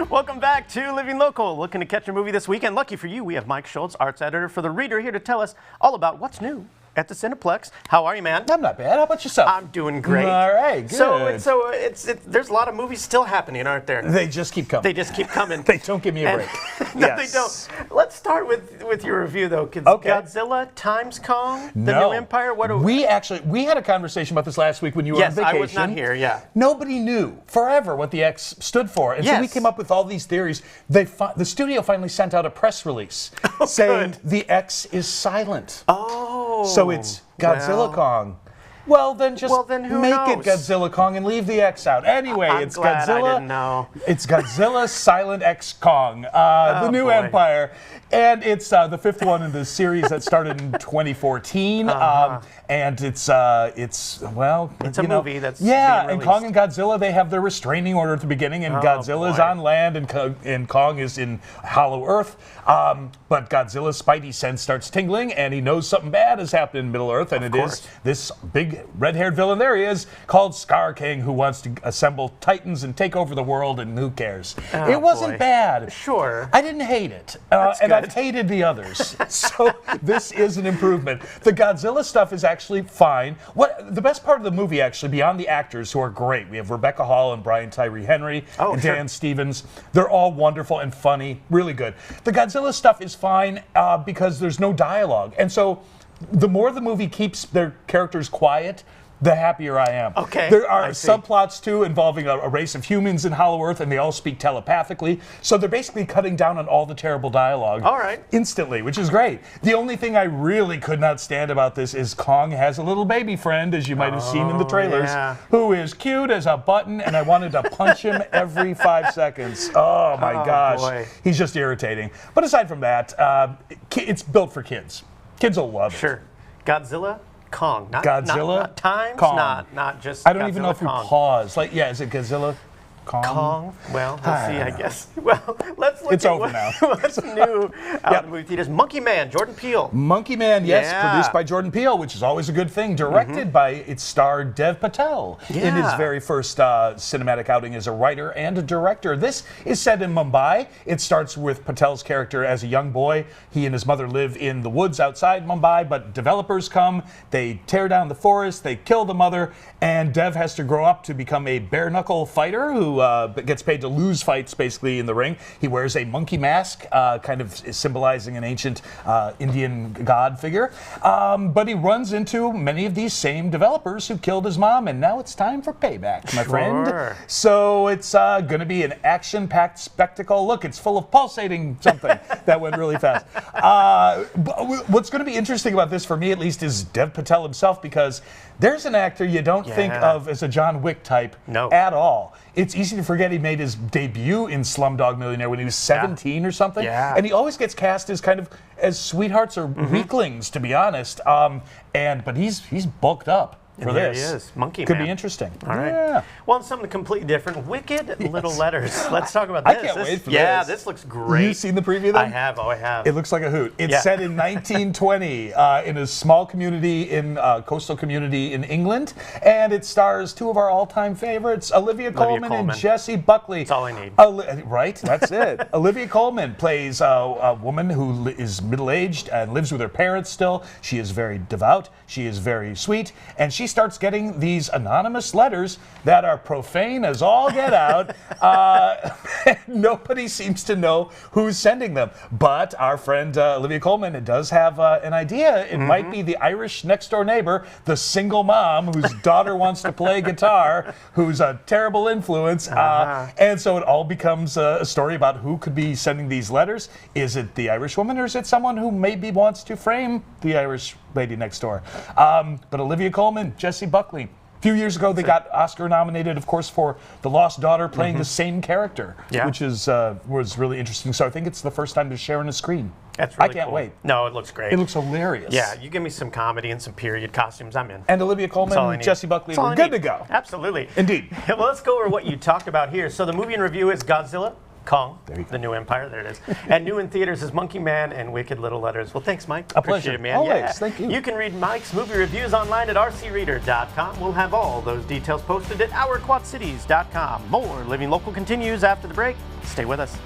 Welcome back to Living Local. Looking to catch a movie this weekend? Lucky for you, we have Mike Schultz, arts editor for The Reader, here to tell us all about what's new at the Cineplex. How are you, man? I'm not bad. How about yourself? I'm doing great. All right, good. So there's a lot of movies still happening, aren't there? They just keep coming. They just keep coming. They don't give me a break. No, Yes. they don't. Let's start with your review, though. Okay. Godzilla times Kong, the new empire. What do we had a conversation about this last week when you were on vacation. Yes, I was not here. Yeah. Nobody knew forever what the X stood for, and so we came up with all these theories. The studio finally sent out a press release saying the X is silent. Oh. So it's Godzilla Kong. Well, then just who make knows? it Godzilla Kong and leave the X out. Anyway, I'm it's glad Godzilla. I didn't know. It's Godzilla Silent X Kong, the new empire, and it's the fifth one in the series that started in 2014. And it's a movie that's being released. And Kong and Godzilla, they have their restraining order at the beginning, and Godzilla's on land and Kong is in Hollow Earth. But Godzilla's spidey sense starts tingling, and he knows something bad has happened in Middle Earth, and it is this big red-haired villain there he is, called Scar King, who wants to assemble titans and take over the world, and who cares? It wasn't bad. Sure. I didn't hate it, and I've hated the others. So this is an improvement. The Godzilla stuff is actually fine. The best part of the movie, actually, beyond the actors who are great, we have Rebecca Hall and Brian Tyree Henry and Dan Stevens. They're all wonderful and funny, really good. The Godzilla stuff is fine because there's no dialogue, and so the more the movie keeps their characters quiet, the happier I am. Okay. There are subplots, too, involving a race of humans in Hollow Earth, and they all speak telepathically. So they're basically cutting down on all the terrible dialogue instantly, which is great. The only thing I really could not stand about this is Kong has a little baby friend, as you might have seen in the trailers, who is cute as a button, and I wanted to punch him every 5 seconds. Oh, my gosh. Boy. He's just irritating. But aside from that, it's built for kids. Kids will love it. Sure. Godzilla, Kong. Not times, Kong. not just I don't Godzilla, even know if Kong. we pause. Is it Godzilla, Kong? Well, we'll see, I guess. Well, let's look it's at over now. what's new out in the movie theaters. Monkey Man, Jordan Peele. Monkey Man, yes, produced by Jordan Peele, which is always a good thing. Directed by its star Dev Patel in his very first cinematic outing as a writer and a director. This is set in Mumbai. It starts with Patel's character as a young boy. He and his mother live in the woods outside Mumbai, but developers come, they tear down the forest, they kill the mother, and Dev has to grow up to become a bare-knuckle fighter who gets paid to lose fights, basically, in the ring. He wears a monkey mask, kind of symbolizing an ancient Indian god figure. But he runs into many of these same developers who killed his mom, and now it's time for payback, my friend. So it's going to be an action-packed spectacle. Look, it's full of pulsating something. That went really fast. What's going to be interesting about this, for me at least, is Dev Patel himself, because there's an actor you don't think of as a John Wick type at all. It's easy to forget he made his debut in Slumdog Millionaire when he was 17 or something. And he always gets cast as kind of as sweethearts or weaklings, to be honest. But he's bulked up for there this. He is. Monkey Could Man. be interesting. All right. Yeah. Well, and something completely different. Wicked Little Letters. Let's talk about I this. can't wait for Yeah, this. this looks great. You've seen the preview then? I have. Oh, I have. It looks like a hoot. It's set in 1920 in a small community, coastal community in England, and it stars two of our all-time favorites, Olivia Colman and Jessie Buckley. That's all I need. Right, that's it. Olivia Colman plays a woman who is middle-aged and lives with her parents still. She is very devout. She is very sweet, and she starts getting these anonymous letters that are profane as all get out. Nobody seems to know who's sending them. But our friend Olivia Colman does have an idea. It might be the Irish next-door neighbor, the single mom whose daughter wants to play guitar, who's a terrible influence. And so it all becomes a story about who could be sending these letters. Is it the Irish woman, or is it someone who maybe wants to frame the Irish lady next door? But Olivia Colman, Jessie Buckley. A few years ago, they got Oscar nominated, of course, for The Lost Daughter, playing the same character, which was really interesting. So I think it's the first time they're sharing a screen. That's really I can't cool. wait. No, it looks great. It looks hilarious. Yeah, you give me some comedy and some period costumes, I'm in. And Olivia Colman and Jessie Buckley, we're good to go. Absolutely. Indeed. Well, let's go over what you talked about here. So the movie in review is Godzilla Kong, There you go. the New Empire, there it is. And new in theaters is Monkey Man and Wicked Little Letters. Well, thanks, Mike. A pleasure. Appreciate it, man. Always. Thank you. You can read Mike's movie reviews online at rcreader.com. We'll have all those details posted at ourquadcities.com. More Living Local continues after the break. Stay with us.